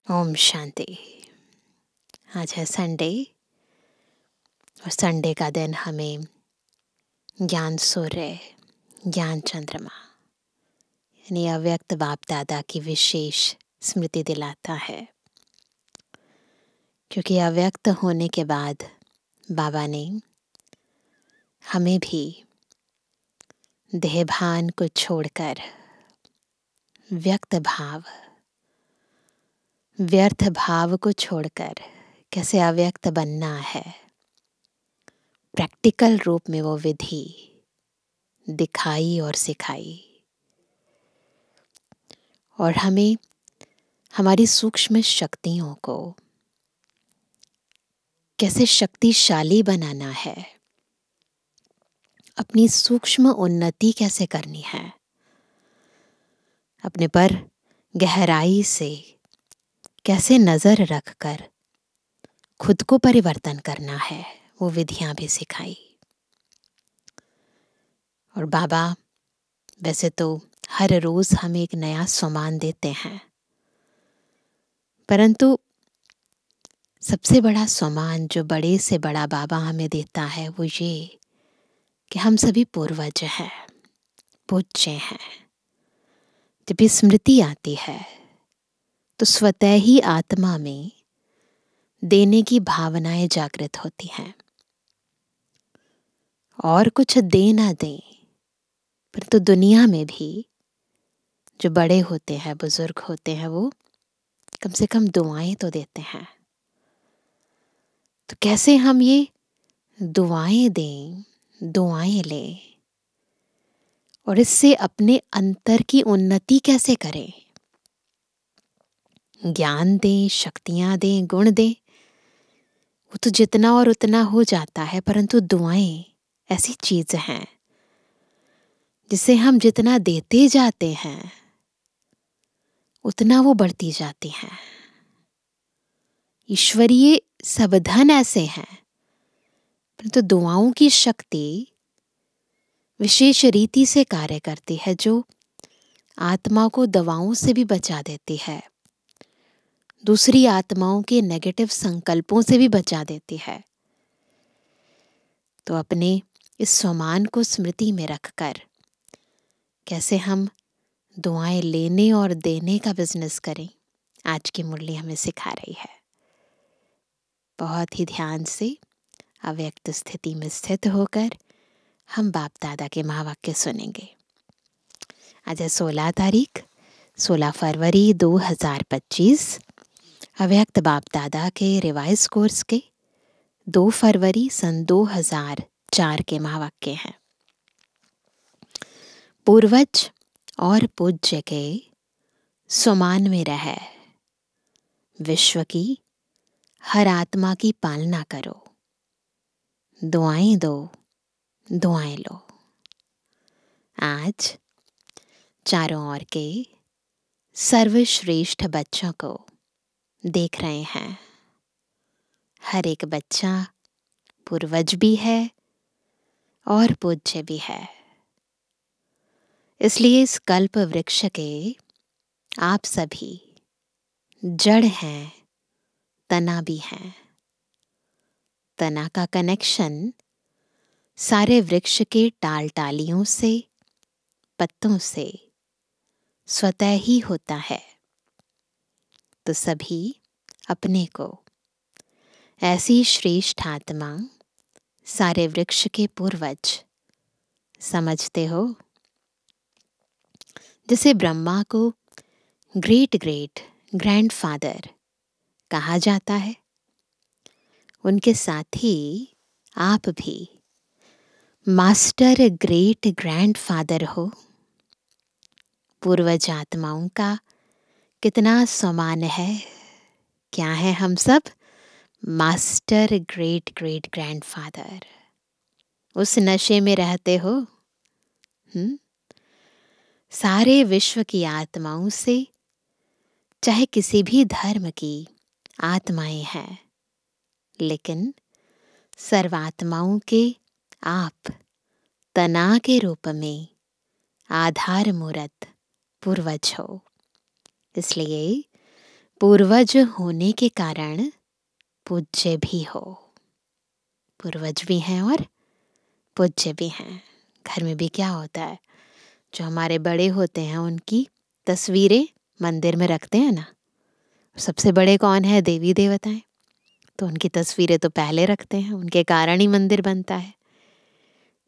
ओम शांति। आज है संडे और संडे का दिन हमें ज्ञान सूर्य, ज्ञान चंद्रमा यानी अव्यक्त बाप दादा की विशेष स्मृति दिलाता है। क्योंकि अव्यक्त होने के बाद बाबा ने हमें भी देहभान को छोड़कर व्यक्त भाव, व्यर्थ भाव को छोड़कर कैसे अव्यक्त बनना है, प्रैक्टिकल रूप में वो विधि दिखाई और सिखाई। और हमें हमारी सूक्ष्म शक्तियों को कैसे शक्तिशाली बनाना है, अपनी सूक्ष्म उन्नति कैसे करनी है, अपने पर गहराई से कैसे नजर रखकर खुद को परिवर्तन करना है, वो विधियां भी सिखाई। और बाबा वैसे तो हर रोज हमें एक नया सम्मान देते हैं, परंतु सबसे बड़ा सम्मान जो बड़े से बड़ा बाबा हमें देता है वो ये कि हम सभी पूर्वज हैं, पूज्य हैं। जब भी स्मृति आती है तो स्वतः ही आत्मा में देने की भावनाएं जागृत होती हैं। और कुछ दे ना दें, परंतु दुनिया में भी जो बड़े होते हैं, बुजुर्ग होते हैं, वो कम से कम दुआएं तो देते हैं। तो कैसे हम ये दुआएं दें, दुआएं लें और इससे अपने अंतर की उन्नति कैसे करें। ज्ञान दें, शक्तियां दें, गुण दें, वो तो जितना और उतना हो जाता है, परंतु दुआएं ऐसी चीज हैं जिसे हम जितना देते जाते हैं उतना वो बढ़ती जाती हैं। ईश्वरीय सबधन ऐसे हैं, परंतु दुआओं की शक्ति विशेष रीति से कार्य करती है, जो आत्मा को दवाओं से भी बचा देती है, दूसरी आत्माओं के नेगेटिव संकल्पों से भी बचा देती है। तो अपने इस सम्मान को स्मृति में रखकर कैसे हम दुआएं लेने और देने का बिजनेस करें, आज की मुरली हमें सिखा रही है। बहुत ही ध्यान से अव्यक्त स्थिति में स्थित होकर हम बाप दादा के महावाक्य सुनेंगे। आज है 16 तारीख, 16 फरवरी 2025। अव्यक्त बाप दादा के रिवाइज कोर्स के 2 फरवरी सन 2004 के महावाक्य हैं। पूर्वज और पूज्य के सम्मान में रह विश्व की हर आत्मा की पालना करो, दुआएं दो, दुआएं लो। आज चारों ओर के सर्वश्रेष्ठ बच्चों को देख रहे हैं। हर एक बच्चा पूर्वज भी है और पूज्य भी है। इसलिए इस कल्प वृक्ष के आप सभी जड़ हैं, तना भी हैं। तना का कनेक्शन सारे वृक्ष के टाल टालियों से, पत्तों से स्वतः ही होता है। तो सभी अपने को ऐसी श्रेष्ठ आत्मा, सारे वृक्ष के पूर्वज समझते हो। जैसे ब्रह्मा को ग्रेट ग्रेट ग्रैंडफादर कहा जाता है, उनके साथ ही आप भी मास्टर ग्रेट ग्रैंडफादर हो। पूर्वज आत्माओं का कितना सम्मान है। क्या है हम सब? Master great great grandfather. उस नशे में रहते हो। सारे विश्व की आत्माओं से, चाहे किसी भी धर्म की आत्माएं हैं, लेकिन सर्वात्माओं के आप तना के रूप में आधार मूर्त पूर्वज हो। इसलिए पूर्वज होने के कारण पूज्य भी हो। पूर्वज भी हैं और पूज्य भी हैं। घर में भी क्या होता है, जो हमारे बड़े होते हैं उनकी तस्वीरें मंदिर में रखते हैं ना। सबसे बड़े कौन है? देवी देवताएं। तो उनकी तस्वीरें तो पहले रखते हैं, उनके कारण ही मंदिर बनता है।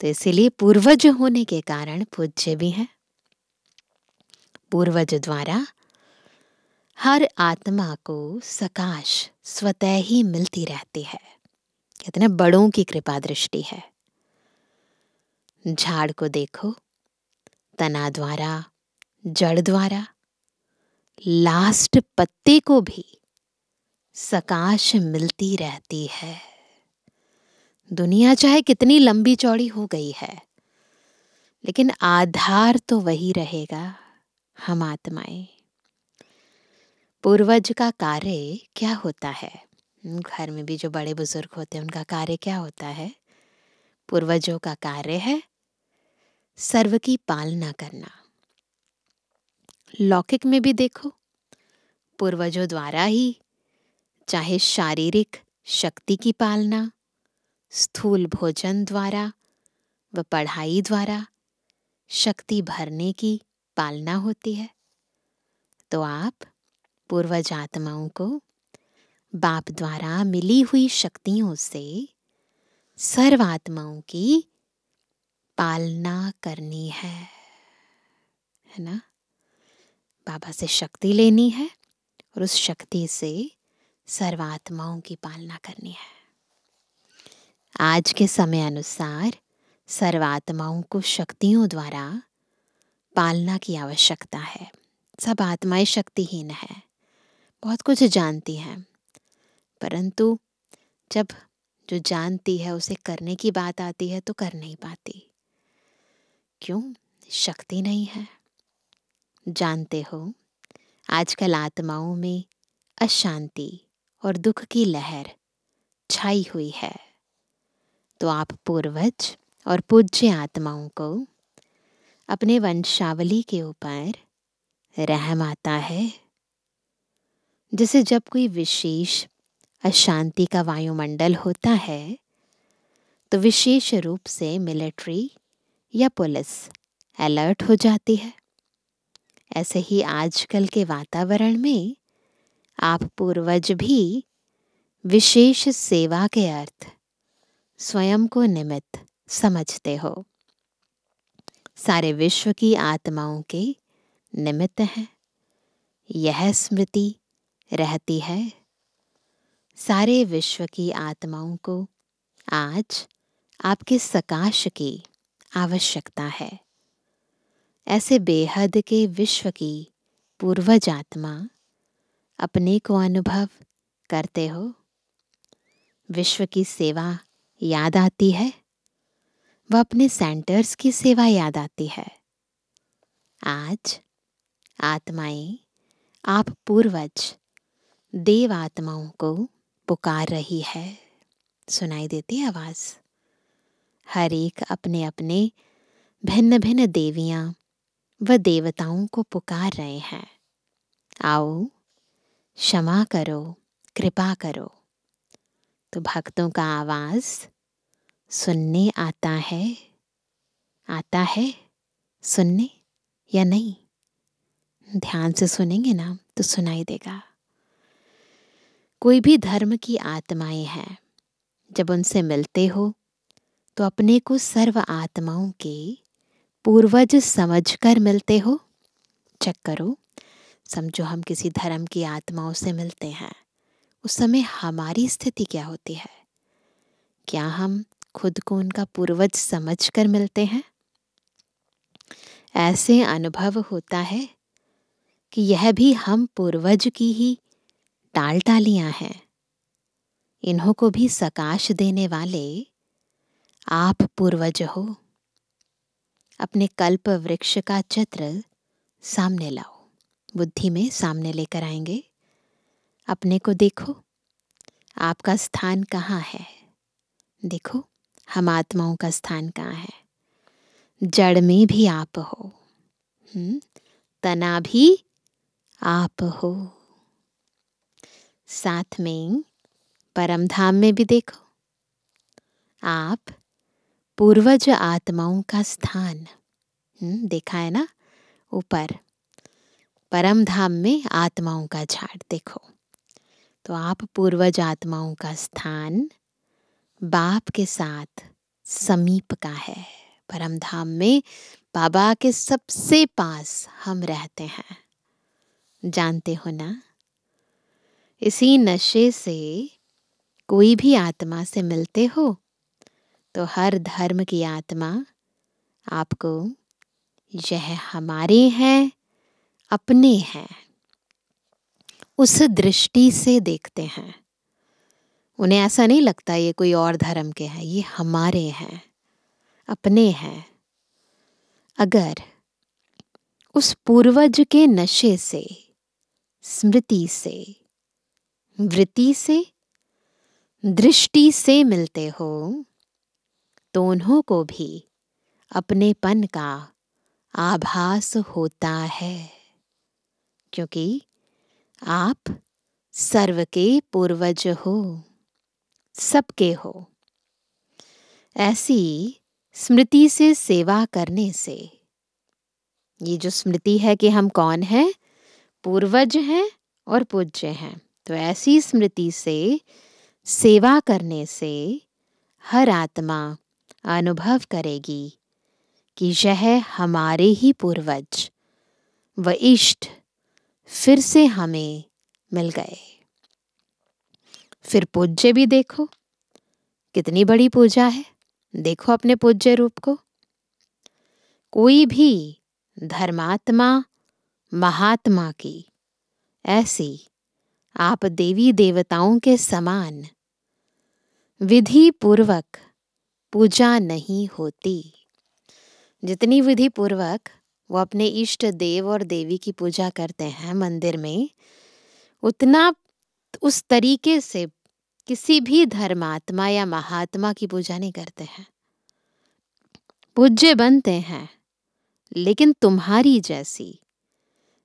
तो इसीलिए पूर्वज होने के कारण पूज्य भी हैं। पूर्वज द्वारा हर आत्मा को सकाश स्वतः ही मिलती रहती है। कहते हैं बड़ों की कृपा दृष्टि है। झाड़ को देखो, तना द्वारा, जड़ द्वारा, लास्ट पत्ते को भी सकाश मिलती रहती है। दुनिया चाहे कितनी लंबी चौड़ी हो गई है, लेकिन आधार तो वही रहेगा, हम आत्माएं। पूर्वज का कार्य क्या होता है? घर में भी जो बड़े बुजुर्ग होते हैं उनका कार्य क्या होता है? पूर्वजों का कार्य है सर्व की पालना करना। लौकिक में भी देखो, पूर्वजों द्वारा ही चाहे शारीरिक शक्ति की पालना, स्थूल भोजन द्वारा व पढ़ाई द्वारा शक्ति भरने की पालना होती है। तो आप पूर्वज आत्माओं को बाप द्वारा मिली हुई शक्तियों से सर्व आत्माओं की पालना करनी है ना। बाबा से शक्ति लेनी है और उस शक्ति से सर्वात्माओं की पालना करनी है। आज के समय अनुसार सर्वात्माओं को शक्तियों द्वारा पालना की आवश्यकता है। सब आत्माएं शक्तिहीन है, बहुत कुछ जानती हैं, परंतु जब जो जानती है उसे करने की बात आती है तो कर नहीं पाती। क्यों? शक्ति नहीं है। जानते हो, आजकल आत्माओं में अशांति और दुख की लहर छाई हुई है। तो आप पूर्वज और पूज्य आत्माओं को अपने वंशावली के ऊपर रहम आता है। जैसे जब कोई विशेष अशांति का वायुमंडल होता है तो विशेष रूप से मिलिट्री या पुलिस अलर्ट हो जाती है। ऐसे ही आजकल के वातावरण में आप पूर्वज भी विशेष सेवा के अर्थ स्वयं को निमित्त समझते हो। सारे विश्व की आत्माओं के निमित्त हैं। यह स्मृति रहती है, सारे विश्व की आत्माओं को आज आपके सकाश की आवश्यकता है। ऐसे बेहद के विश्व की पूर्वज आत्मा अपने को अनुभव करते हो। विश्व की सेवा याद आती है, वह अपने सेंटर्स की सेवा याद आती है। आज आत्माएं आप पूर्वज देव आत्माओं को पुकार रही है। सुनाई देती आवाज? हर एक अपने अपने भिन्न भिन्न देवियां व देवताओं को पुकार रहे हैं। आओ, क्षमा करो, कृपा करो। तो भक्तों का आवाज सुनने आता है सुनने या नहीं? ध्यान से सुनेंगे ना तो सुनाई देगा। कोई भी धर्म की आत्माएं हैं, जब उनसे मिलते हो तो अपने को सर्व आत्माओं के पूर्वज समझकर मिलते हो। चेक करो, समझो हम किसी धर्म की आत्माओं से मिलते हैं, उस समय हमारी स्थिति क्या होती है? क्या हम खुद को उनका पूर्वज समझकर मिलते हैं? ऐसे अनुभव होता है कि यह भी हम पूर्वज की ही टाल टालियां हैं। इन्हों को भी सकाश देने वाले आप पूर्वज हो। अपने कल्प वृक्ष का चित्र सामने लाओ, बुद्धि में सामने लेकर आएंगे। अपने को देखो, आपका स्थान कहाँ है? देखो, हम आत्माओं का स्थान कहाँ है? जड़ में भी आप हो, तना भी आप हो। साथ में परम धाम में भी देखो। आप पूर्वज आत्माओं का स्थान देखा है ना, ऊपर परम धाम में आत्माओं का झाड़ देखो। तो आप पूर्वज आत्माओं का स्थान बाप के साथ समीप का है। परम धाम में बाबा के सबसे पास हम रहते हैं, जानते हो ना। इसी नशे से कोई भी आत्मा से मिलते हो तो हर धर्म की आत्मा आपको यह हमारे हैं, अपने हैं, उस दृष्टि से देखते हैं। उन्हें ऐसा नहीं लगता ये कोई और धर्म के हैं, ये हमारे हैं, अपने हैं। अगर उस पूर्वज के नशे से, स्मृति से, वृत्ति से, दृष्टि से मिलते हो तो उन्हों को भी अपनेपन का आभास होता है, क्योंकि आप सर्व के पूर्वज हो, सबके हो। ऐसी स्मृति से सेवा करने से, ये जो स्मृति है कि हम कौन हैं, पूर्वज हैं और पूज्य हैं, तो ऐसी स्मृति से सेवा करने से हर आत्मा अनुभव करेगी कि यह हमारे ही पूर्वज व इष्ट फिर से हमें मिल गए। फिर पूज्य भी देखो, कितनी बड़ी पूजा है। देखो अपने पूज्य रूप को। कोई भी धर्मात्मा, महात्मा की ऐसी आप देवी देवताओं के समान विधि पूर्वक पूजा नहीं होती। जितनी विधि पूर्वक वो अपने इष्ट देव और देवी की पूजा करते हैं मंदिर में, उतना उस तरीके से किसी भी धर्मात्मा या महात्मा की पूजा नहीं करते हैं। पूज्य बनते हैं, लेकिन तुम्हारी जैसी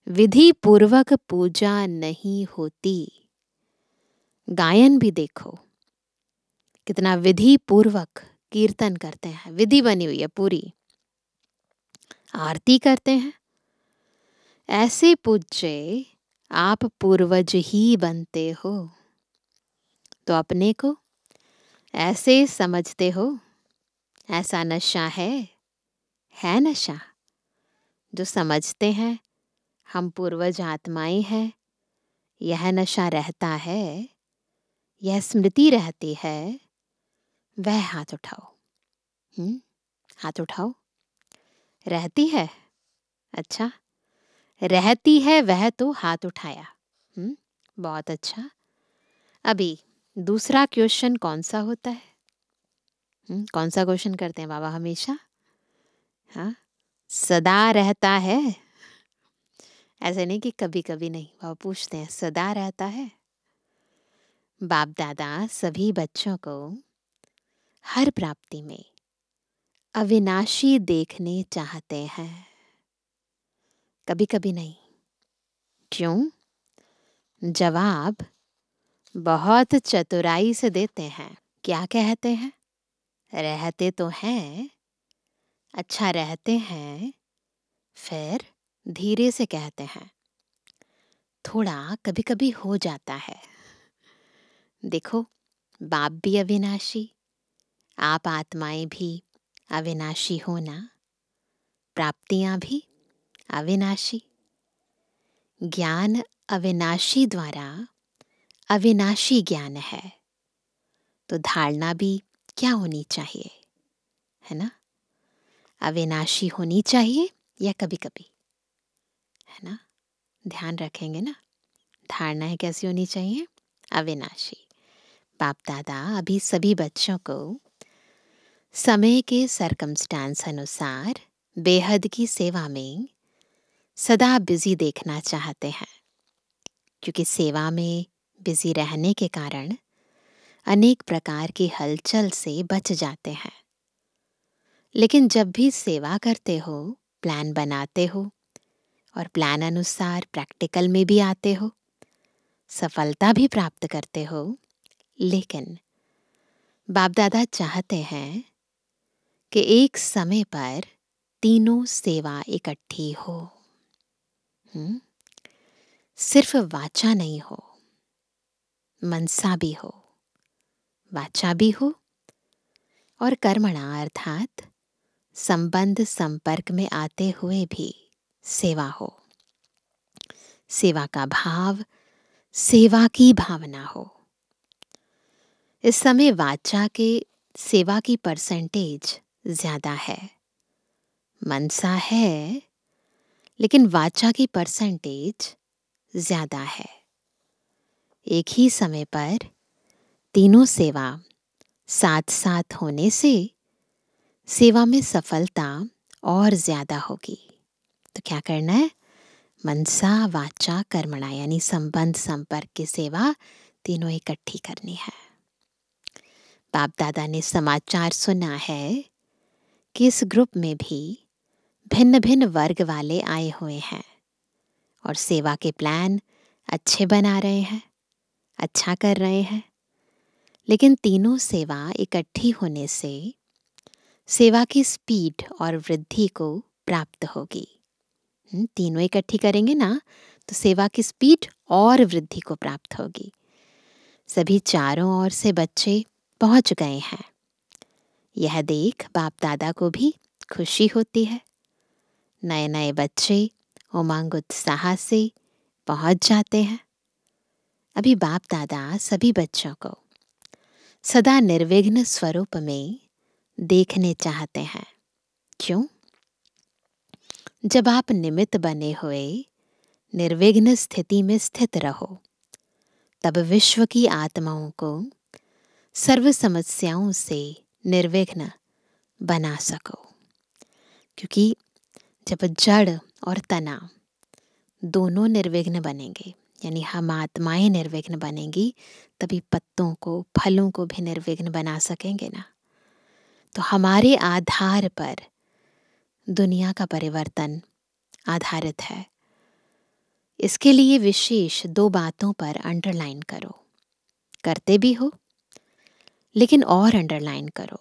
विधि पूर्वक पूजा नहीं होती। गायन भी देखो, कितना विधि पूर्वक कीर्तन करते हैं, विधि बनी हुई है पूरी। आरती करते हैं। ऐसे पूज्य आप पूर्वज ही बनते हो। तो अपने को ऐसे समझते हो, ऐसा नशा है नशा जो समझते हैं हम पूर्वज आत्माएं हैं। यह नशा रहता है, यह स्मृति रहती है। वह हाथ उठाओ, हाथ उठाओ। रहती है, अच्छा रहती है वह तो हाथ उठाया। बहुत अच्छा। अभी दूसरा क्वेश्चन कौन सा होता है? कौन सा क्वेश्चन करते हैं बाबा हमेशा? हाँ, सदा रहता है। ऐसे नहीं कि कभी कभी नहीं, बाबा पूछते हैं सदा रहता है। बाप दादा सभी बच्चों को हर प्राप्ति में अविनाशी देखने चाहते हैं, कभी कभी नहीं। क्यों? जवाब बहुत चतुराई से देते हैं। क्या कहते हैं? रहते तो हैं, अच्छा रहते हैं, फिर धीरे से कहते हैं, थोड़ा कभी कभी हो जाता है। देखो, बाप भी अविनाशी, आप आत्माएं भी अविनाशी हो ना, प्राप्तियां भी अविनाशी। ज्ञान अविनाशी द्वारा अविनाशी ज्ञान है, तो धारणा भी क्या होनी चाहिए, है ना? अविनाशी होनी चाहिए या कभी कभी, है ना? ध्यान रखेंगे ना, धारणाएं कैसी होनी चाहिए? अविनाशी। बाप दादा अभी सभी बच्चों को समय के सरकमस्टांस अनुसार बेहद की सेवा में सदा बिजी देखना चाहते हैं, क्योंकि सेवा में बिजी रहने के कारण अनेक प्रकार की हलचल से बच जाते हैं। लेकिन जब भी सेवा करते हो, प्लान बनाते हो और प्लान अनुसार प्रैक्टिकल में भी आते हो, सफलता भी प्राप्त करते हो, लेकिन बाप दादा चाहते हैं कि एक समय पर तीनों सेवा इकट्ठी हो। सिर्फ वाचा नहीं हो, मनसा भी हो, वाचा भी हो और कर्मणा अर्थात संबंध संपर्क में आते हुए भी सेवा हो। सेवा का भाव, सेवा की भावना हो। इस समय वाचा के सेवा की परसेंटेज ज्यादा है। मनसा है, लेकिन वाचा की परसेंटेज ज्यादा है। एक ही समय पर तीनों सेवा साथ साथ होने से सेवा में सफलता और ज्यादा होगी। तो क्या करना है? मनसा वाचा कर्मणा यानी संबंध संपर्क की सेवा तीनों इकट्ठी करनी है। बाप दादा ने समाचार सुना है कि इस ग्रुप में भी भिन्न भिन्न वर्ग वाले आए हुए हैं और सेवा के प्लान अच्छे बना रहे हैं, अच्छा कर रहे हैं। लेकिन तीनों सेवा इकट्ठी होने से सेवा की स्पीड और वृद्धि को प्राप्त होगी। तीनों इकट्ठी करेंगे ना तो सेवा की स्पीड और वृद्धि को प्राप्त होगी। सभी चारों ओर से बच्चे पहुंच गए हैं। यह देख बाप दादा को भी खुशी होती है। नए नए बच्चे उमंग उत्साह से पहुंच जाते हैं। अभी बाप दादा सभी बच्चों को सदा निर्विघ्न स्वरूप में देखने चाहते हैं। क्यों? जब आप निमित्त बने हुए निर्विघ्न स्थिति में स्थित रहो, तब विश्व की आत्माओं को सर्व समस्याओं से निर्विघ्न बना सको। क्योंकि जब जड़ और तना दोनों निर्विघ्न बनेंगे, यानी हम आत्माएं निर्विघ्न बनेंगी, तभी पत्तों को, फलों को भी निर्विघ्न बना सकेंगे ना। तो हमारे आधार पर दुनिया का परिवर्तन आधारित है। इसके लिए विशेष 2 बातों पर अंडरलाइन करो। करते भी हो, लेकिन और अंडरलाइन करो।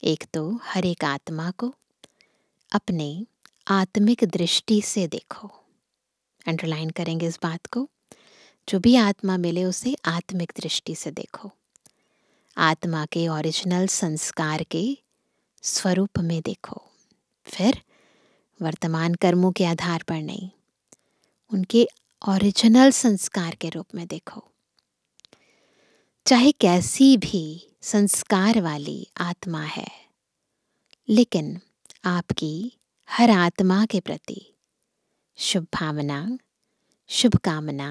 एक तो हर एक आत्मा को अपने आत्मिक दृष्टि से देखो। अंडरलाइन करेंगे इस बात को। जो भी आत्मा मिले उसे आत्मिक दृष्टि से देखो। आत्मा के ओरिजिनल संस्कार के स्वरूप में देखो। फिर वर्तमान कर्मों के आधार पर नहीं, उनके ओरिजिनल संस्कार के रूप में देखो। चाहे कैसी भी संस्कार वाली आत्मा है, लेकिन आपकी हर आत्मा के प्रति शुभ भावना, शुभकामना,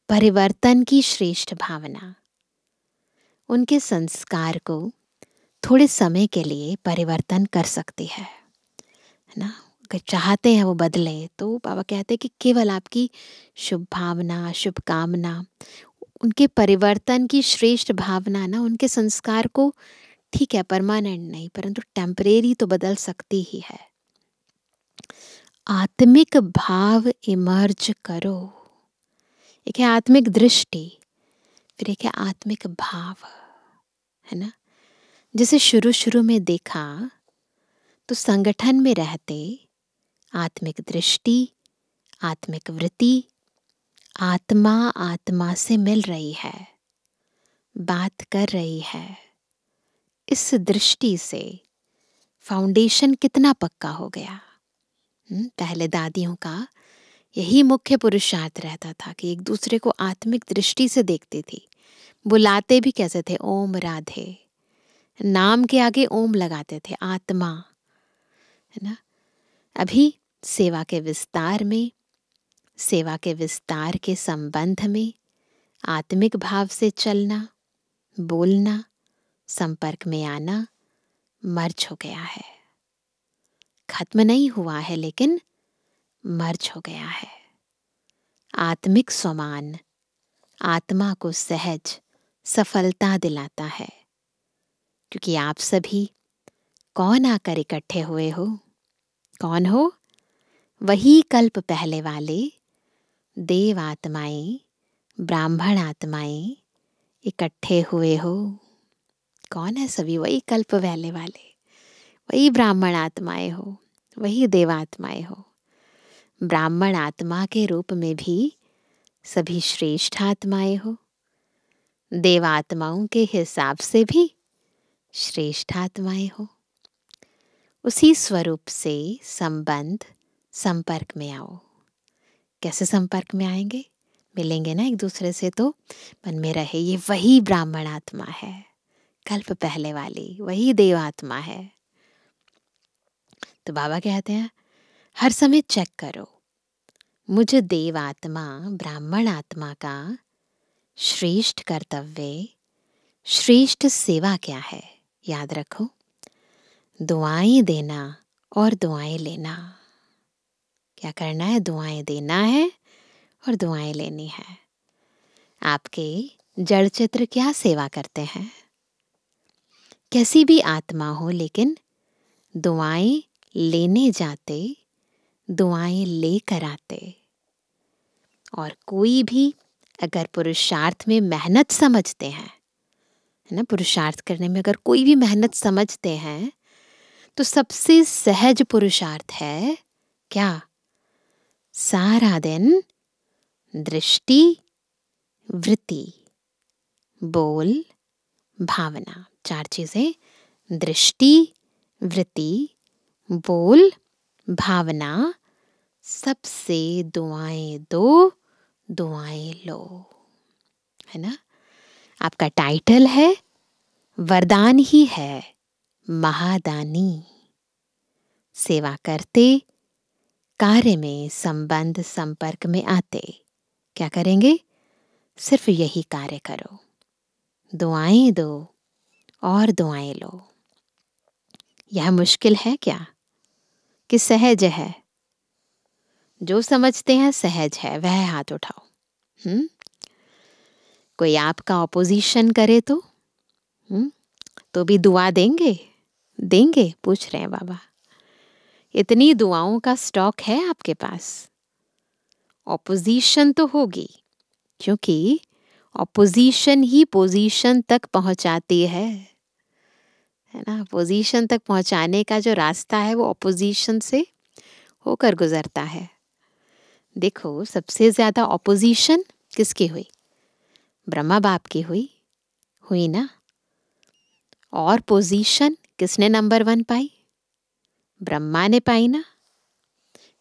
परिवर्तन की श्रेष्ठ भावना उनके संस्कार को थोड़े समय के लिए परिवर्तन कर सकती है ना। अगर चाहते हैं वो बदले, तो बाबा कहते हैं कि केवल आपकी शुभ भावना, शुभकामना, उनके परिवर्तन की श्रेष्ठ भावना ना उनके संस्कार को, ठीक है परमानेंट नहीं परंतु टेम्परेरी तो बदल सकती ही है। आत्मिक भाव इमर्ज करो। एक है आत्मिक दृष्टि, फिर एक है आत्मिक भाव, है ना। जैसे शुरू शुरू में देखा तो संगठन में रहते आत्मिक दृष्टि, आत्मिक वृत्ति, आत्मा आत्मा से मिल रही है, बात कर रही है। इस दृष्टि से फाउंडेशन कितना पक्का हो गया। पहले दादियों का यही मुख्य पुरुषार्थ रहता था कि एक दूसरे को आत्मिक दृष्टि से देखती थी। बुलाते भी कैसे थे? ओम राधे, नाम के आगे ओम लगाते थे, आत्मा, है ना। अभी सेवा के विस्तार में, सेवा के विस्तार के संबंध में आत्मिक भाव से चलना, बोलना, संपर्क में आना मर्ज हो गया है। खत्म नहीं हुआ है, लेकिन मर्ज हो गया है। आत्मिक स्वमान आत्मा को सहज सफलता दिलाता है। क्योंकि आप सभी कौन आकर इकट्ठे हुए हो? कौन हो? वही कल्प पहले वाले देव आत्माएं, ब्राह्मण आत्माएं इकट्ठे हुए हो। कौन है सभी? वही कल्प पहले वाले, वही ब्राह्मण आत्माएं हो, वही देवात्माएं हो। ब्राह्मण आत्मा के रूप में भी सभी श्रेष्ठ आत्माएं हो, देवात्माओं के हिसाब से भी श्रेष्ठ आत्माएं हो। उसी स्वरूप से संबंध संपर्क में आओ। कैसे संपर्क में आएंगे? मिलेंगे ना एक दूसरे से तो मन में रहे ये वही ब्राह्मण आत्मा है, कल्प पहले वाली, वही देव आत्मा है। तो बाबा कहते हैं हर समय चेक करो मुझ देव आत्मा ब्राह्मण आत्मा का श्रेष्ठ कर्तव्य, श्रेष्ठ सेवा क्या है। याद रखो, दुआएं देना और दुआएं लेना। क्या करना है? दुआएं देना है और दुआएं लेनी है। आपके जड़ चित्र क्या सेवा करते हैं? कैसी भी आत्मा हो, लेकिन दुआएं लेने जाते, दुआएं लेकर आते। और कोई भी अगर पुरुषार्थ में मेहनत समझते हैं, है ना, पुरुषार्थ करने में अगर कोई भी मेहनत समझते हैं, तो सबसे सहज पुरुषार्थ है क्या? सारा दिन दृष्टि, वृत्ति, बोल, भावना, 4 चीजें, दृष्टि, वृत्ति, बोल, भावना, सबसे दुआएं दो, दुआएं लो। है ना? आपका टाइटल है, वरदान ही है महादानी। सेवा करते, कार्य में संबंध संपर्क में आते, क्या करेंगे? सिर्फ यही कार्य करो, दुआएं दो और दुआएं लो। यह मुश्किल है क्या कि सहज है? जो समझते हैं सहज है वह हाथ उठाओ। कोई आपका ऑपोजिशन करे तो भी दुआ देंगे? देंगे? पूछ रहे हैं बाबा। इतनी दुआओं का स्टॉक है आपके पास? ऑपोजिशन तो होगी, क्योंकि ऑपोजिशन ही पोजीशन तक पहुंचाती है ना। पोजीशन तक पहुंचाने का जो रास्ता है वो ऑपोजिशन से होकर गुजरता है। देखो, सबसे ज्यादा ऑपोजिशन किसकी हुई? ब्रह्मा बाप की हुई ना। और पोजीशन किसने नंबर 1 पाई? ब्रह्मा ने पाई ना।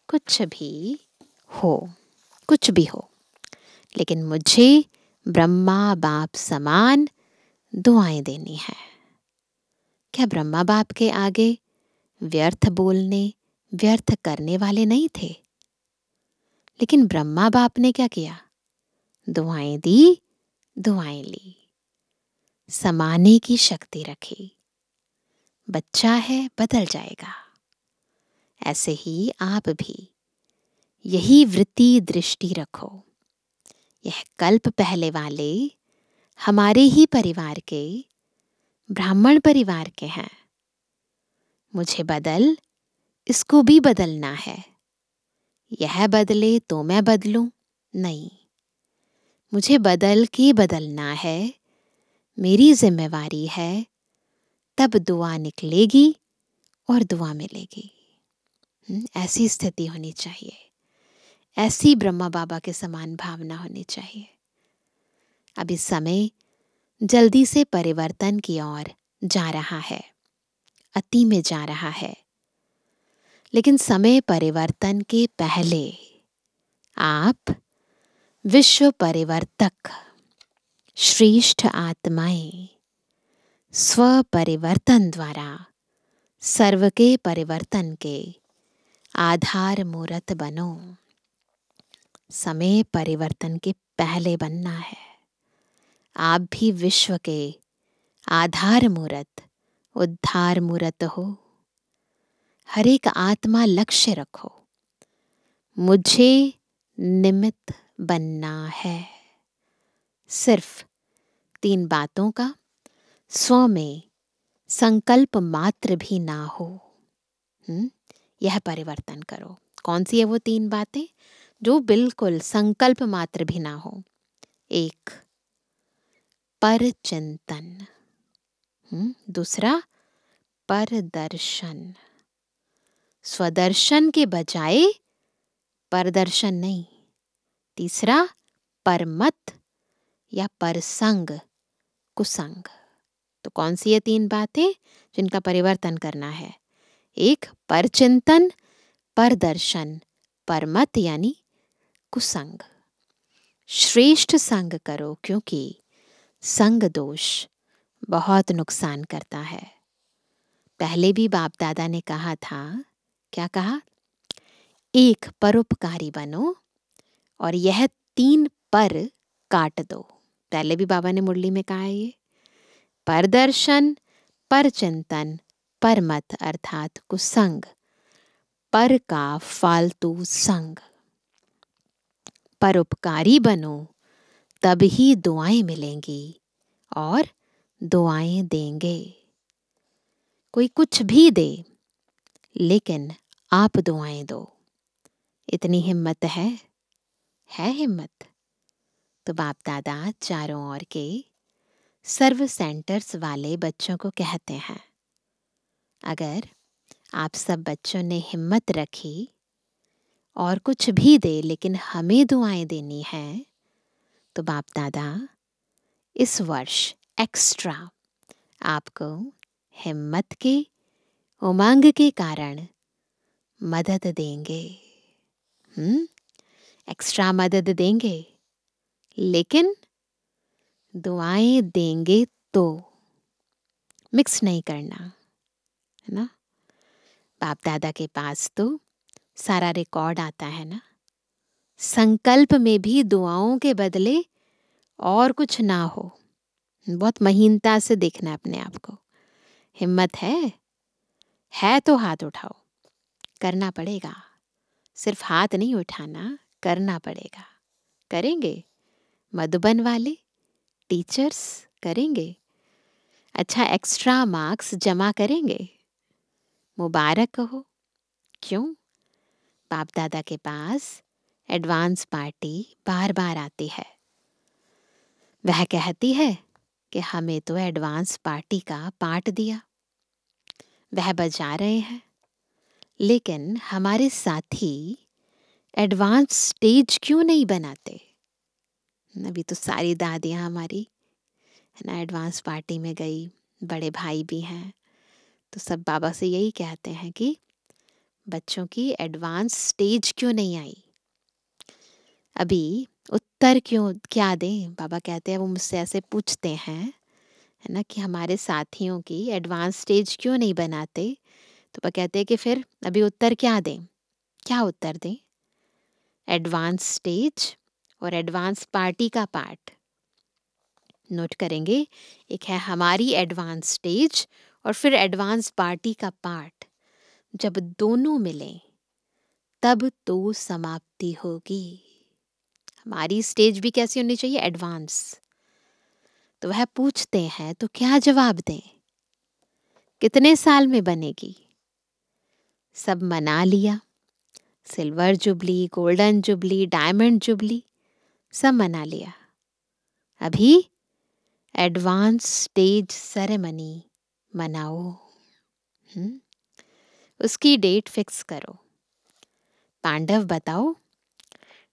कुछ भी हो, कुछ भी हो, लेकिन मुझे ब्रह्मा बाप समान दुआएं देनी है। क्या ब्रह्मा बाप के आगे व्यर्थ बोलने, व्यर्थ करने वाले नहीं थे? लेकिन ब्रह्मा बाप ने क्या किया? दुआएं दी, दुआएं ली, समाने की शक्ति रखी। बच्चा है, बदल जाएगा। ऐसे ही आप भी यही वृत्ति, दृष्टि रखो। यह कल्प पहले वाले हमारे ही परिवार के, ब्राह्मण परिवार के हैं। मुझे बदल, इसको भी बदलना है। यह बदले तो मैं बदलूं? नहीं, मुझे बदल के बदलना है, मेरी जिम्मेवारी है। तब दुआ निकलेगी और दुआ मिलेगी। ऐसी स्थिति होनी चाहिए, ऐसी ब्रह्मा बाबा के समान भावना होनी चाहिए। अब इस समय जल्दी से परिवर्तन की ओर जा रहा है, अति में जा रहा है। लेकिन समय परिवर्तन के पहले आप विश्व परिवर्तक, श्रेष्ठ आत्माएं, स्व परिवर्तन द्वारा सर्व के परिवर्तन के आधार मूर्त बनो। समय परिवर्तन के पहले बनना है। आप भी विश्व के आधार मूर्त, उद्धार मूर्त हो। हर एक आत्मा लक्ष्य रखो, मुझे निमित्त बनना है। सिर्फ 3 बातों का स्व में संकल्प मात्र भी ना हो। यह परिवर्तन करो। कौन सी है वो 3 बातें जो बिल्कुल संकल्प मात्र भी ना हो? एक परचिंतन, दूसरा परदर्शन। स्वदर्शन के बजाय परदर्शन नहीं। तीसरा परमत या परसंग, कुसंग। तो कौन सी ये 3 बातें जिनका परिवर्तन करना है? एक परचिंतन, परदर्शन, परमत यानी कुसंग। श्रेष्ठ संग करो, क्योंकि संग दोष बहुत नुकसान करता है। पहले भी बाप दादा ने कहा था, क्या कहा? एक परोपकारी बनो और यह 3 पर काट दो। पहले भी बाबा ने मुरली में कहा है ये। परदर्शन, परचिंतन, परमत अर्थात कुसंग, पर का फालतू संग। परोपकारी बनो तब ही दुआएं मिलेंगी और दुआएं देंगे। कोई कुछ भी दे, लेकिन आप दुआएं दो। इतनी हिम्मत है हिम्मत? तो बाप दादा चारों ओर के सर्व सेंटर्स वाले बच्चों को कहते हैं, अगर आप सब बच्चों ने हिम्मत रखी और कुछ भी दे लेकिन हमें दुआएं देनी है, तो बाप दादा इस वर्ष एक्स्ट्रा आपको हिम्मत के उमंग के कारण मदद देंगे। एक्स्ट्रा मदद देंगे, लेकिन दुआएं देंगे तो मिक्स नहीं करना, है ना। बाप दादा के पास तो सारा रिकॉर्ड आता है ना। संकल्प में भी दुआओं के बदले और कुछ ना हो। बहुत महीनता से देखना अपने आप को। हिम्मत है तो हाथ उठाओ, करना पड़ेगा। सिर्फ हाथ नहीं उठाना, करना पड़ेगा। करेंगे? मधुबन वाले टीचर्स करेंगे? अच्छा, एक्स्ट्रा मार्क्स जमा करेंगे? मुबारक हो। क्यों? बाप दादा के पास एडवांस पार्टी बार बार आती है। वह कहती है कि हमें तो एडवांस पार्टी का पार्ट दिया। वह बजा रहे हैं, लेकिन हमारे साथी एडवांस स्टेज क्यों नहीं बनाते? अभी तो सारी दादियाँ हमारी, है ना, एडवांस पार्टी में गई। बड़े भाई भी हैं, तो सब बाबा से यही कहते हैं कि बच्चों की एडवांस स्टेज क्यों नहीं आई? अभी उत्तर क्यों क्या दें? बाबा कहते हैं, वो मुझसे ऐसे पूछते हैं, है ना, कि हमारे साथियों की एडवांस स्टेज क्यों नहीं बनाते? तो पापा कहते हैं कि फिर अभी उत्तर क्या दें? क्या उत्तर दें? एडवांस स्टेज और एडवांस पार्टी का पार्ट नोट करेंगे। एक है हमारी एडवांस स्टेज और फिर एडवांस पार्टी का पार्ट। जब दोनों मिलें तब तो समाप्ति होगी। हमारी स्टेज भी कैसी होनी चाहिए? एडवांस। तो वह पूछते हैं, तो क्या जवाब दें? कितने साल में बनेगी? सब मना लिया, silver jubilee, golden jubilee, diamond jubilee सब मना लिया। अभी एडवांस स्टेज सेरेमनी मनाओ। उसकी डेट फिक्स करो। पांडव बताओ,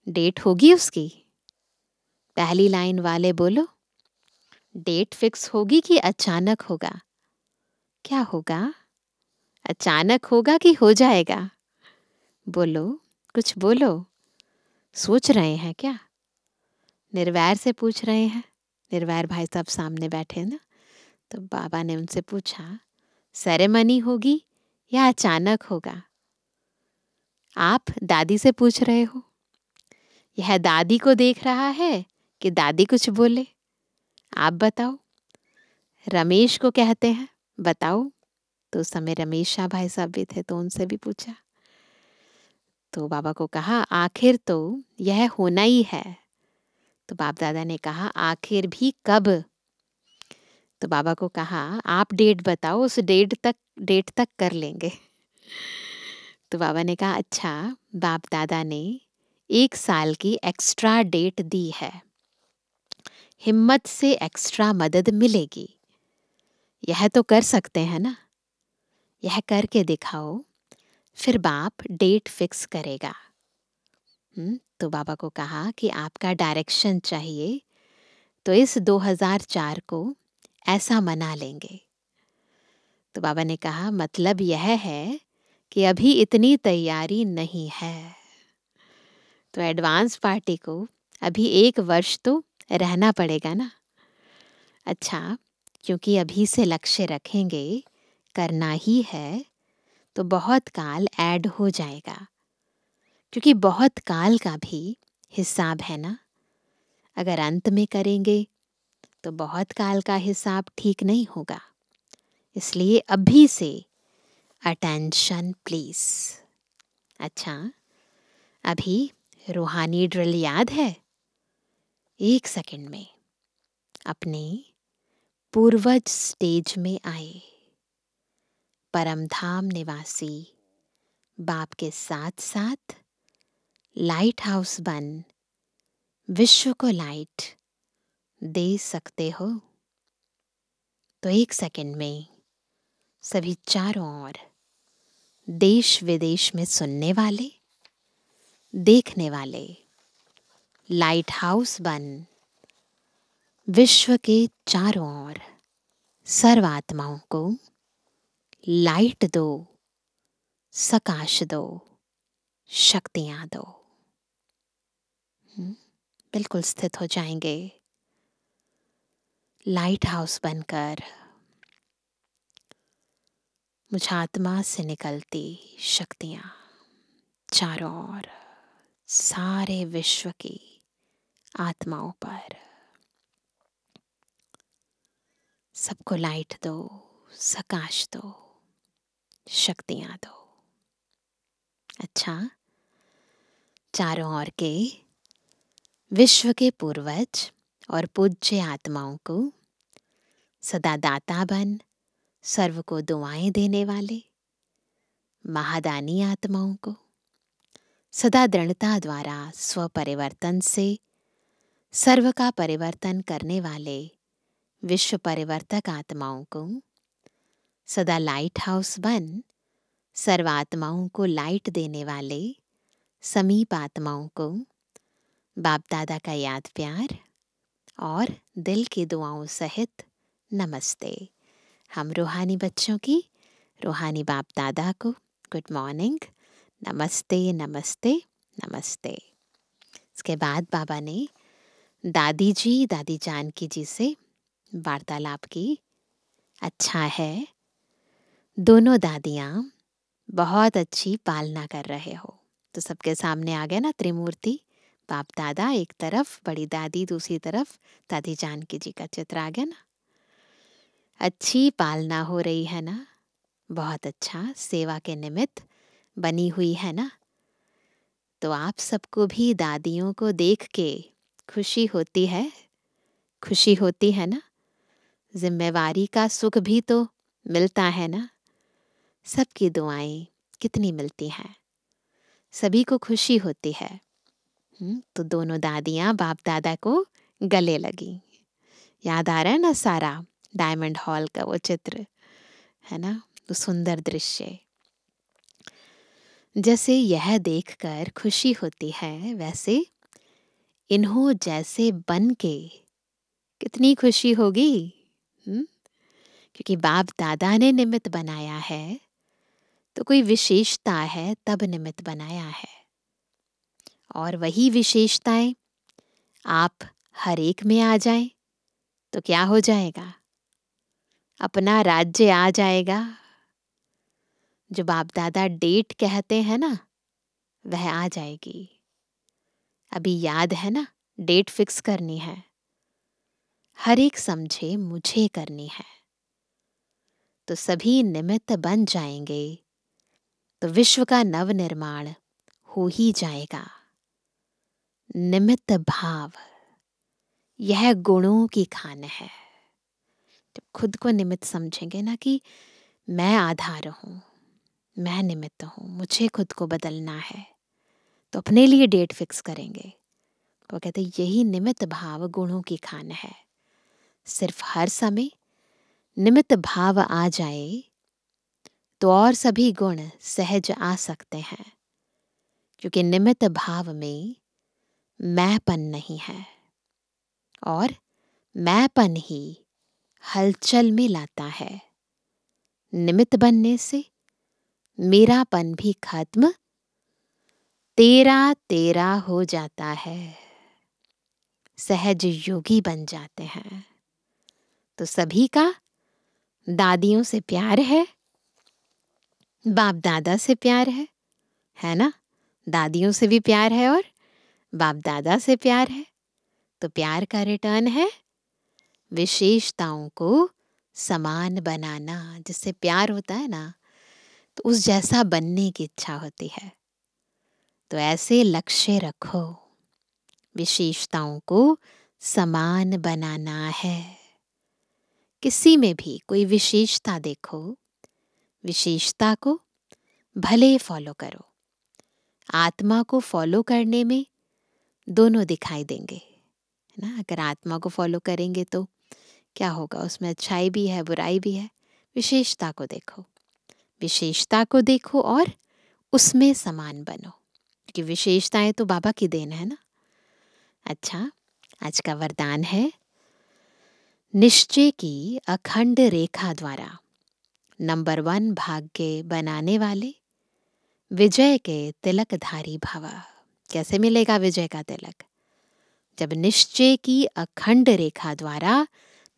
डेट होगी उसकी? पहली लाइन वाले बोलो, डेट फिक्स होगी कि अचानक होगा? क्या होगा? अचानक होगा कि हो जाएगा? बोलो, कुछ बोलो। सोच रहे हैं क्या? निर्वैर से पूछ रहे हैं। निर्वैर भाई साहब सामने बैठे ना, तो बाबा ने उनसे पूछा, सेरेमनी होगी या अचानक होगा? आप दादी से पूछ रहे हो। यह दादी को देख रहा है कि दादी कुछ बोले? आप बताओ। रमेश को कहते हैं, बताओ। तो उस समय रमेश शाह भाई साहब भी थे, तो उनसे भी पूछा। तो बाबा को कहा, आखिर तो यह होना ही है। तो बाप दादा ने कहा, आखिर भी कब? तो बाबा को कहा, आप डेट बताओ, उस डेट तक कर लेंगे। तो बाबा ने कहा, अच्छा। बाप दादा ने 1 साल की एक्स्ट्रा डेट दी है। हिम्मत से एक्स्ट्रा मदद मिलेगी। यह तो कर सकते हैं ना, यह करके दिखाओ, फिर बाप डेट फिक्स करेगा। तो बाबा को कहा कि आपका डायरेक्शन चाहिए, तो इस 2004 को ऐसा मना लेंगे। तो बाबा ने कहा मतलब यह है कि अभी इतनी तैयारी नहीं है, तो एडवांस पार्टी को अभी 1 वर्ष तो रहना पड़ेगा ना। अच्छा, क्योंकि अभी से लक्ष्य रखेंगे, करना ही है, तो बहुत काल ऐड हो जाएगा, क्योंकि बहुत काल का भी हिसाब है ना। अगर अंत में करेंगे तो बहुत काल का हिसाब ठीक नहीं होगा। इसलिए अभी से अटेंशन प्लीज। अच्छा, अभी रूहानी ड्रिल याद है? 1 सेकंड में अपने पूर्वज स्टेज में आए, परमधाम निवासी बाप के साथ साथ लाइट हाउस बन विश्व को लाइट दे सकते हो। तो 1 सेकंड में सभी चारों ओर, देश विदेश में सुनने वाले, देखने वाले, लाइट हाउस बन विश्व के चारों ओर सर्वात्माओं को लाइट दो, सकाश दो, शक्तियां दो। बिल्कुल स्थित हो जाएंगे लाइट हाउस बनकर। मुझ आत्मा से निकलती शक्तियां चारों ओर सारे विश्व की आत्माओं पर, सबको लाइट दो, सकाश दो, शक्तियां दो। अच्छा, चारों ओर के विश्व के पूर्वज और पूज्य आत्माओं को सदा दाता बन सर्व को दुआएं देने वाले महादानी आत्माओं को सदा दृढ़ता द्वारा स्वपरिवर्तन से सर्व का परिवर्तन करने वाले विश्व परिवर्तक आत्माओं को सदा लाइट हाउस बन सर्वात्माओं को लाइट देने वाले समीप आत्माओं को बाप दादा का याद प्यार और दिल की दुआओं सहित नमस्ते। हम रूहानी बच्चों की रूहानी बाप दादा को गुड मॉर्निंग, नमस्ते नमस्ते नमस्ते। इसके बाद बाबा ने दादी जी, दादी जानकी जी से वार्तालाप की। अच्छा है, दोनों दादियाँ बहुत अच्छी पालना कर रहे हो। तो सबके सामने आ गया ना त्रिमूर्ति, बाप दादा एक तरफ, बड़ी दादी दूसरी तरफ, दादी जानकी जी का चित्र आ गया ना। अच्छी पालना हो रही है ना, बहुत अच्छा, सेवा के निमित्त बनी हुई है ना। तो आप सबको भी दादियों को देख के खुशी होती है, खुशी होती है ना। जिम्मेवारी का सुख भी तो मिलता है ना। सबकी दुआएं कितनी मिलती हैं, सभी को खुशी होती है। तो दोनों दादियाँ बाप दादा को गले लगी। याद आ रहा है ना सारा डायमंड हॉल का वो चित्र, है ना, तो सुंदर दृश्य। जैसे यह देखकर खुशी होती है, वैसे इन्हों जैसे बन के कितनी खुशी होगी। क्योंकि बाप दादा ने निमित्त बनाया है, तो कोई विशेषता है तब निमित्त बनाया है। और वही विशेषताएं आप हर एक में आ जाएं तो क्या हो जाएगा? अपना राज्य आ जाएगा। जो बाप दादा डेट कहते हैं ना, वह आ जाएगी। अभी याद है ना, डेट फिक्स करनी है। हर एक समझे मुझे करनी है, तो सभी निमित्त बन जाएंगे, तो विश्व का नव निर्माण हो ही जाएगा। निमित्त भाव, यह गुणों की खान है। जब खुद को निमित्त समझेंगे ना कि मैं आधार हूं, मैं निमित्त हूं, मुझे खुद को बदलना है, तो अपने लिए डेट फिक्स करेंगे, वो कहते यही निमित्त भाव गुणों की खान है। सिर्फ हर समय निमित्त भाव आ जाए तो और सभी गुण सहज आ सकते हैं, क्योंकि निमित्त भाव में मैंपन नहीं है और मैंपन ही हलचल में लाता है। निमित्त बनने से मेरापन भी खत्म, तेरा तेरा हो जाता है, सहज योगी बन जाते हैं। तो सभी का दादियों से प्यार है, बाप दादा से प्यार है ना? दादियों से भी प्यार है और बाप दादा से प्यार है। तो प्यार का रिटर्न है विशेषताओं को समान बनाना। जिससे प्यार होता है ना, तो उस जैसा बनने की इच्छा होती है। तो ऐसे लक्ष्य रखो, विशेषताओं को समान बनाना है। किसी में भी कोई विशेषता देखो, विशेषता को भले फॉलो करो। आत्मा को फॉलो करने में दोनों दिखाई देंगे, है ना? अगर आत्मा को फॉलो करेंगे तो क्या होगा, उसमें अच्छाई भी है, बुराई भी है। विशेषता को देखो, विशेषता को देखो और उसमें समान बनो, क्योंकि विशेषताएं तो बाबा की देन है ना। अच्छा, आज का वरदान है निश्चय की अखंड रेखा द्वारा नंबर 1 भाग्य बनाने वाले विजय के तिलकधारी भव। कैसे मिलेगा विजय का तिलक? जब निश्चय की अखंड रेखा द्वारा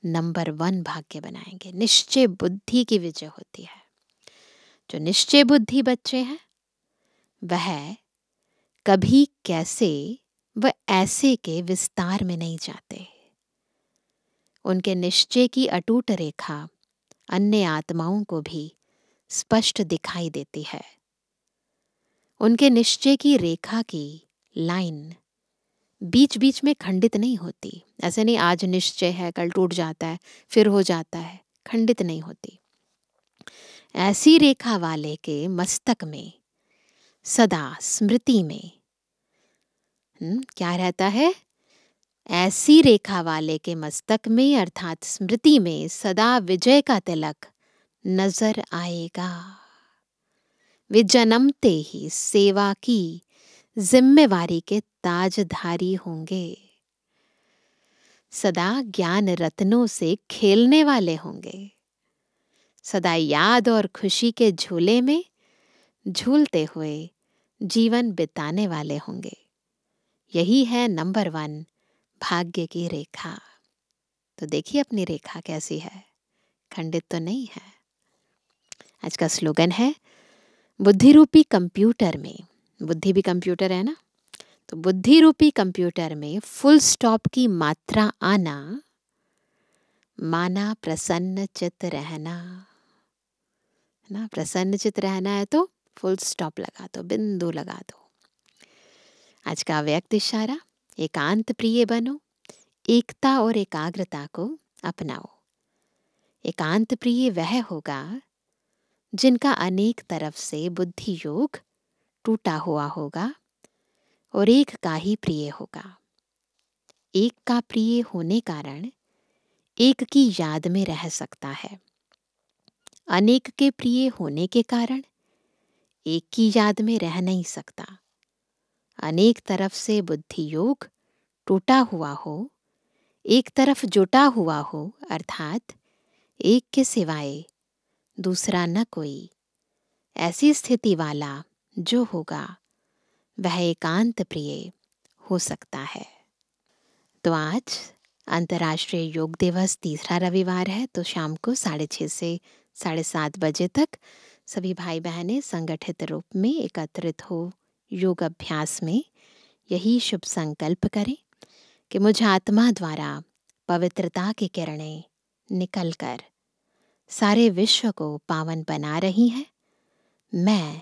नंबर 1 भाग्य बनाएंगे। निश्चय बुद्धि की विजय होती है। जो निश्चय बुद्धि बच्चे हैं वह कभी कैसे व ऐसे के विस्तार में नहीं जाते। उनके निश्चय की अटूट रेखा अन्य आत्माओं को भी स्पष्ट दिखाई देती है। उनके निश्चय की रेखा की लाइन बीच बीच में खंडित नहीं होती। ऐसे नहीं आज निश्चय है कल टूट जाता है फिर हो जाता है, खंडित नहीं होती। ऐसी रेखा वाले के मस्तक में सदा स्मृति में क्या रहता है? ऐसी रेखा वाले के मस्तक में अर्थात स्मृति में सदा विजय का तिलक नजर आएगा। वे जन्मते ही सेवा की जिम्मेवारी के ताजधारी होंगे। सदा ज्ञान रत्नों से खेलने वाले होंगे। सदा याद और खुशी के झूले में झूलते हुए जीवन बिताने वाले होंगे। यही है नंबर 1 भाग्य की रेखा। तो देखिए अपनी रेखा कैसी है, खंडित तो नहीं है। आज का स्लोगन है बुद्धि रूपी कंप्यूटर में, बुद्धि भी कंप्यूटर है ना, तो बुद्धि रूपी कंप्यूटर में फुल स्टॉप की मात्रा आना माना प्रसन्न चित्त रहना, है ना? प्रसन्न चित्त रहना है तो फुल स्टॉप लगा दो, बिंदु लगा दो। आज का व्यक्त इशारा एकांत प्रिय बनो, एकता और एकाग्रता को अपनाओ। एकांत प्रिय वह होगा जिनका अनेक तरफ से बुद्धि योग टूटा हुआ होगा और एक का ही प्रिय होगा। एक का प्रिय होने कारण एक की याद में रह सकता है। अनेक के प्रिय होने के कारण एक की याद में रह नहीं सकता। अनेक तरफ से बुद्धि योग टूटा हुआ हो, एक तरफ जुटा हुआ हो, अर्थात एक के सिवाय दूसरा न कोई, ऐसी स्थिति वाला जो होगा वह एकांत प्रिय हो सकता है। तो आज अंतर्राष्ट्रीय योग दिवस तीसरा रविवार है, तो शाम को 6:30 से 7:30 बजे तक सभी भाई बहनें संगठित रूप में एकत्रित हो योग अभ्यास में यही शुभ संकल्प करें कि मुझ आत्मा द्वारा पवित्रता की किरणें निकलकर सारे विश्व को पावन बना रही हैं। मैं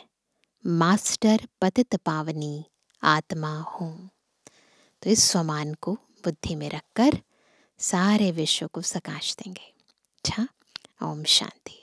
मास्टर पतित पावनी आत्मा हूँ। तो इस स्वमान को बुद्धि में रखकर सारे विश्व को सकाश देंगे। अच्छा, ओम शांति।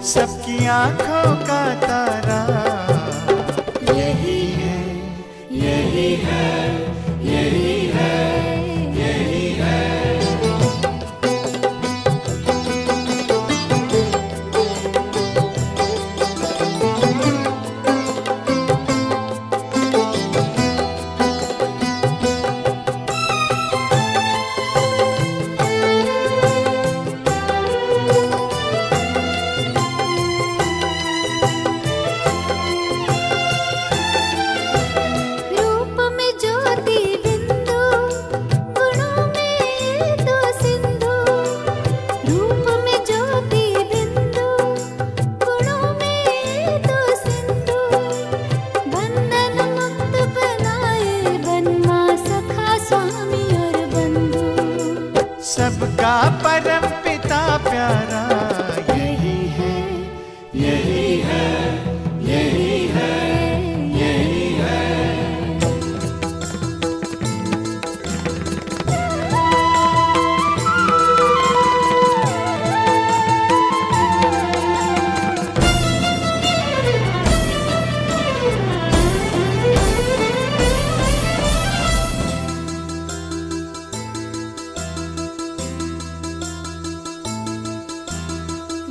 सबकी आंखों का तारा यही है, यही है, यही है, यही है। सबका परम पिता प्यारा यही है, यही है, यही है, यही है।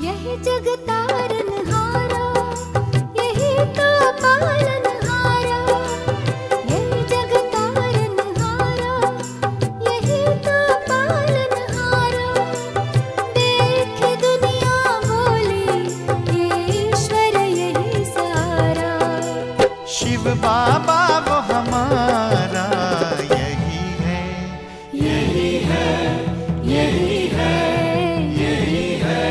यही जग तारनहारा, यही तो पालनहारा। यही जग तारनहारा, यही तो पालनहारा। देख दुनिया बोली, ये ईश्वर यही सारा। शिव बाबा वो हमारा यही है, यही है, यही है, यही है।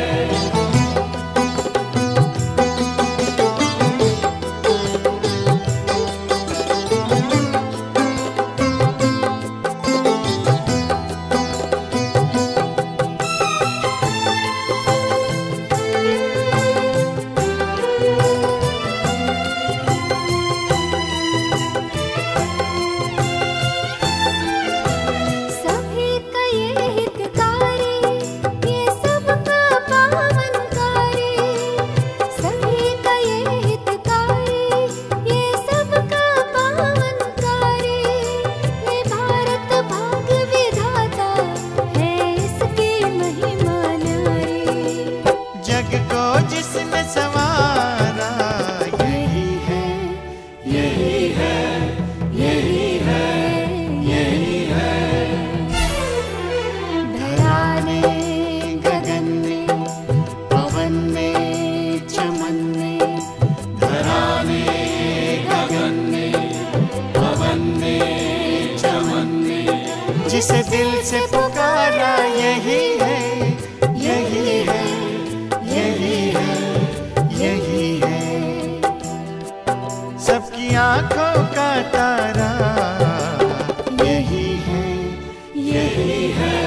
सभी का ये हितकारी, ये सबका पावनकारी। सभी का ये हितकारी, ये सबका पावनकारी। ये भारत भाग विधाता है, इसकी महिमा न्यारी। जग को जिसने संवारा यही है, यही है, यही है, यही है। धरा ने गगन में, पवन में, चमन में। धरा ने गगन में, पवन में, चमन में। जिसे दिल से पुकारा यही है, यही है, यही है, यही है। सबकी आंखों का तारा यही है, यही है।